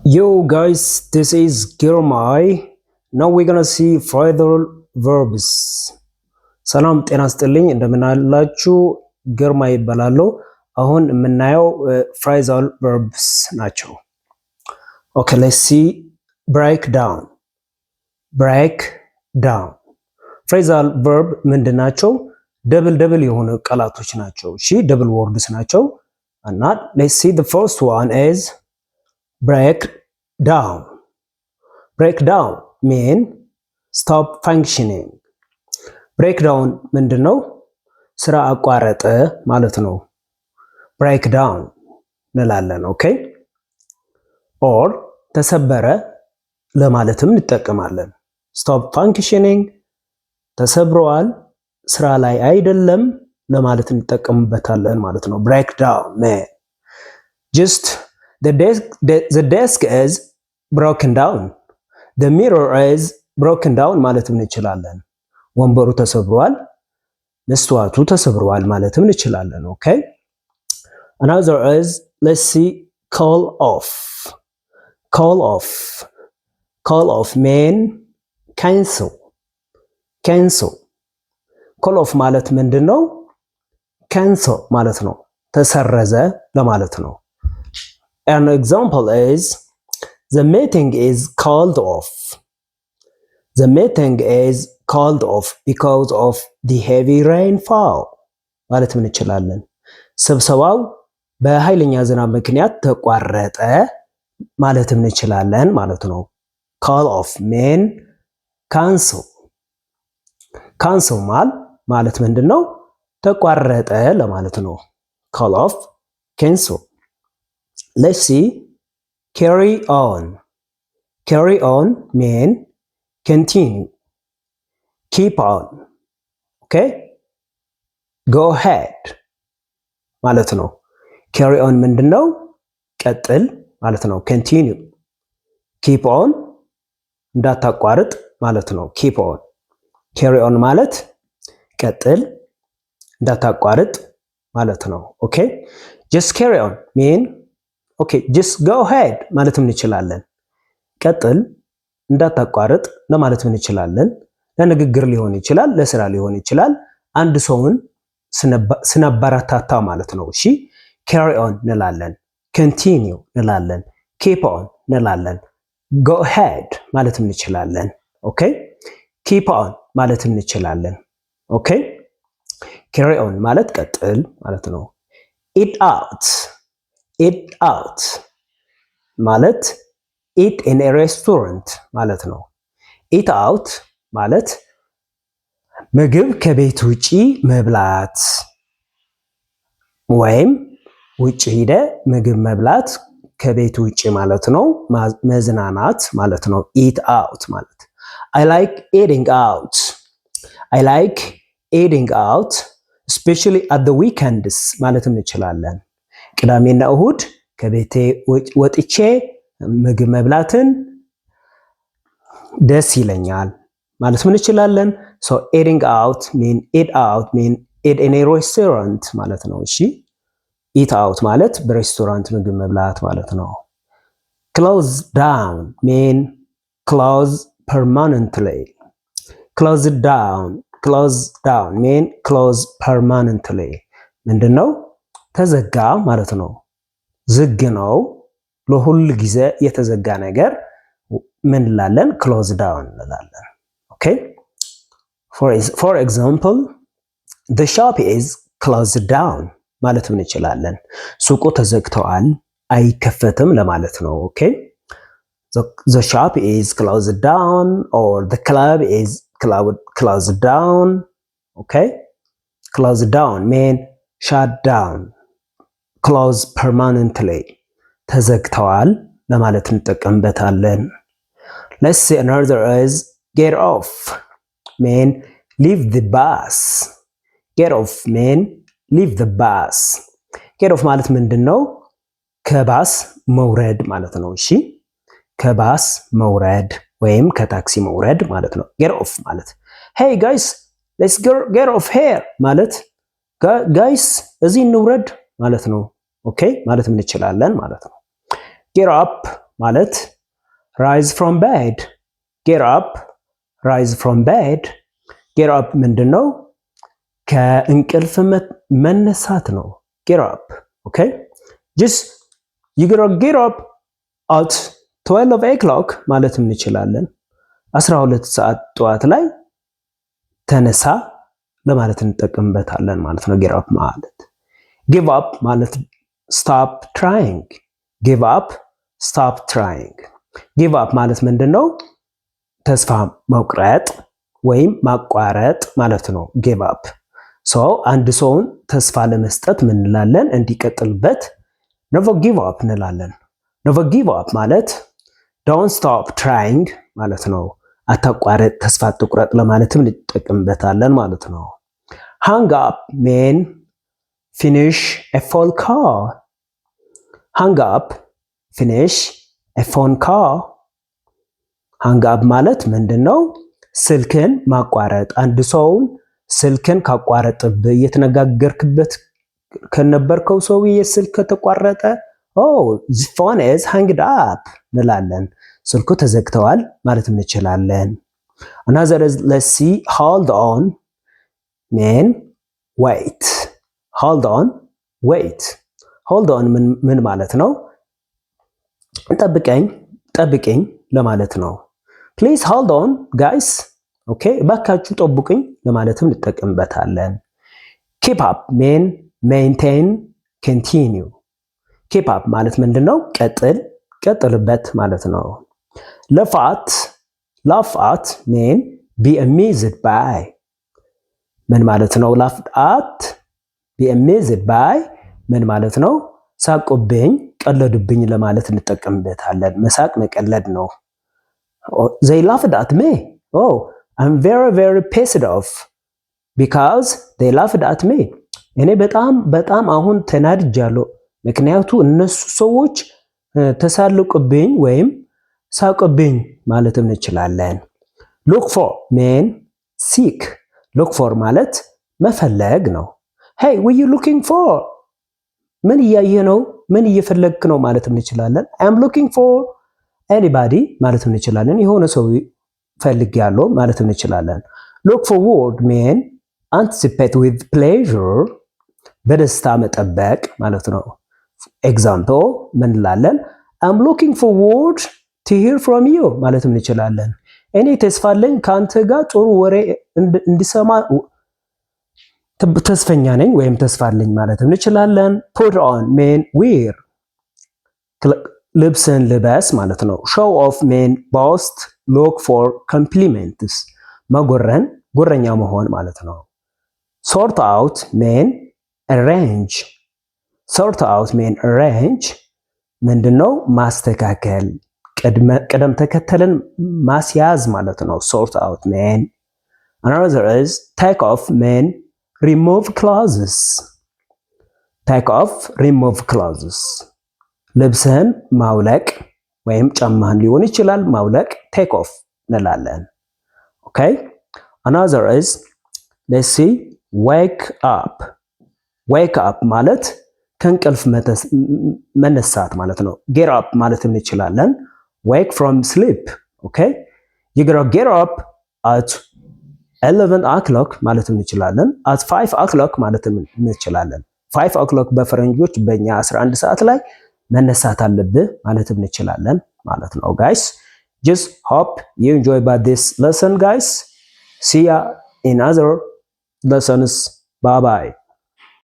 Yo guys, this is Girmay. Now we're gonna see phrasal verbs. ሰላም ጤና ስጥልኝ እንደምናላችሁ ግርማ ይባላሉ። አሁን የምናየው phrasal verbs ናቸው። Okay, let's see break down. break down. phrasal verb ምንድናቸው? ደብል የሆኑ ቃላቶች ናቸው። እሺ ደብል ወርድስ ናቸው። እና let's see the first one is break down. break down mean stop functioning. break down ምንድነው? ስራ አቋረጠ ማለት ነው። break down እንላለን። ኦኬ or ተሰበረ ለማለትም እንጠቀማለን። stop functioning ተሰብሯል፣ ስራ ላይ አይደለም ለማለት እንጠቀምበታለን ማለት ነው። break down man. just the desk is broken down. the mirror is broken down ማለትም እንችላለን። ወንበሩ ተሰብሯል፣ መስተዋቱ ተሰብሯል ማለትም እንችላለን። ኦኬ another is let's see call off. call off. call off mean cancel. cancel. call off ማለት ምንድነው? cancel ማለት ነው። ተሰረዘ ለማለት ነው። An example is the meeting is called off. The meeting is called off because of the heavy rainfall ማለት ምን እንችላለን? ስብሰባው በኃይለኛ ዝናብ ምክንያት ተቋረጠ ማለት ምን እንችላለን ማለት ነው። call off mean cancel. cancel ማለት ምንድነው? ተቋረጠ ለማለት ነው። call off, cancel. Let's see carry on. carry on mean continue, keep on. okay go ahead ማለት ነው። carry on ምንድነው? ቀጥል ማለት ነው። continue. keep on እንዳታቋርጥ ማለት ነው። keep on. carry on ማለት ቀጥል እንዳታቋርጥ ማለት ነው። ኦኬ just carry on mean okay just go ahead ማለትም እንችላለን። ቀጥል እንዳታቋርጥ ለማለትም እንችላለን። ለንግግር ሊሆን ይችላል፣ ለስራ ሊሆን ይችላል። አንድ ሰውን ስናበረታታ ማለት ነው። እሺ carry on እንላለን፣ continue እንላለን፣ keep on እንላለን፣ go ahead ማለትም እንችላለን። ኦኬ keep on ማለትም እንችላለን። ኦኬ carry on ማለት ቀጥል ማለት ነው። eat out. eat out ማለት eat in a restaurant ማለት ነው። eat out ማለት ምግብ ከቤት ውጪ መብላት ወይም ውጪ ሄደ ምግብ መብላት ከቤት ውጪ ማለት ነው። መዝናናት ማለት ነው። eat out ማለት I like eating out. I like eating out especially at the weekends ማለትም እንችላለን። ቅዳሜና እሁድ ከቤቴ ወጥቼ ምግብ መብላትን ደስ ይለኛል ማለት ምን እንችላለን። so eating out mean eat in a restaurant ማለት ነው። እሺ eat out ማለት በሬስቶራንት ምግብ መብላት ማለት ነው። close down mean close permanently. close down mean close permanently ምንድነው? ተዘጋ ማለት ነው። ዝግ ነው፣ ለሁሉ ጊዜ የተዘጋ ነገር ምን እንላለን? close down እንላለን። ኦኬ for example the shop is closed down ማለት ምን እንችላለን? ሱቁ ተዘግቷል፣ አይከፈትም ለማለት ነው። ኦኬ the shop is closed down or the club is closed down. okay closed down mean shut down. close permanently ተዘግተዋል ለማለት እንጠቀምበታለን። let's see another is get off mean leave the bus. get off mean leave the bus. get off ማለት ምንድነው? ከባስ መውረድ ማለት ነው። እሺ ከባስ መውረድ ወይም ከታክሲ መውረድ ማለት ነው። get off ማለት hey guys let's get off here ማለት guys እዚህ እንውረድ ማለት ነው። ኦኬ ማለት እንችላለን ማለት ነው። get up ማለት rise from bed get up rise from bed get up ምንድነው? ከእንቅልፍ መነሳት ነው። get up okay just you gotta get up at 12 o'clock ማለት እንችላለን። 12 ሰዓት ጠዋት ላይ ተነሳ ለማለት እንጠቀምበታለን ማለት ነው። get up ማለት give up ማለት stop trying give up stop trying give up ማለት ምንድነው? ተስፋ መቁረጥ ወይም ማቋረጥ ማለት ነው። give up so አንድ ሰውን ተስፋ ለመስጠት ምን እንላለን? እንዲቀጥልበት never give up እንላለን። never give up ማለት don't stop trying ማለት ነው። አታቋርጥ፣ ተስፋ አትቁረጥ ለማለትም እንጠቀምበታለን ማለት ነው። hang up mean finish a phone call hang up finish a phone call hang up ማለት ምንድነው? ስልክን ማቋረጥ። አንድ ሰው ስልክን ካቋረጠብህ እየተነጋገርክበት ከነበርከው ሰውዬ ስልክ ከተቋረጠ the phone is hanged up እንላለን። ስልኩ ተዘግተዋል ማለት እንችላለን። another is let's see hold on mean wait hold on wait hold on ምን ማለት ነው? ጠብቀኝ ለማለት ነው። please hold on guys okay ባካችሁ ጠብቁኝ ለማለትም እንጠቀምበታለን። keep up mean maintain continue keep up ማለት ምንድነው? ቀጥልበት ማለት ነው። laugh at mean be amused by ምን ማለት ነው? laugh at be amused by ምን ማለት ነው? ሳቁብኝ፣ ቀለዱብኝ ለማለት እንጠቀምበታለን። መሳቅ መቀለድ ነው። they laughed at me I'm very very pissed off because they laughed at me እኔ በጣም አሁን ተናድጃለሁ ምክንያቱ እነሱ ሰዎች ተሳለቁብኝ ወይም ሳቁብኝ ማለት እንችላለን። look for mean seek look for ማለት መፈለግ ነው። hey what you looking for ምን እያየህ ነው? ምን እየፈለግክ ነው ማለት እንችላለን። I am looking for anybody ማለት እንችላለን። የሆነ ሰው ፈልጌያለሁ ማለት እንችላለን። look forward mean anticipate with pleasure በደስታ መጠበቅ ማለት ነው። example ምን እንላለን? I'm looking forward to hear from you ማለት እንችላለን። እኔ ተስፋለኝ ካንተ ጋር ጥሩ ወሬ እንዲሰማ ተስፈኛ ነኝ ወይም ተስፋለኝ ማለት እንችላለን። put on mean wear ልብስን ልበስ ማለት ነው። show off mean boast look for compliments ጎረኛ መሆን ማለት ነው። sort out mean arrange sort out mean arrange ምንድነው? ማስተካከል፣ ቅደም ተከተልን ማስያዝ ማለት ነው። sort out mean another is take off mean remove clothes take off remove clothes ልብስህን ማውለቅ ወይም ጫማህን ሊሆን ይችላል ማውለቅ take off እንላለን። okay another is let's see wake up ማለት ከእንቅልፍ መነሳት ማለት ነው። get up ማለት እንችላለን። wake from sleep okay you gotta get up at 11 o'clock ማለት እንችላለን። at 5 o'clock ማለት እንችላለን። 5 o'clock በፈረንጆች በእኛ 11 ሰዓት ላይ መነሳት አለብህ ማለት እንችላለን ማለት ነው። guys just hope you enjoy by this lesson guys. See ya in other lessons. Bye bye.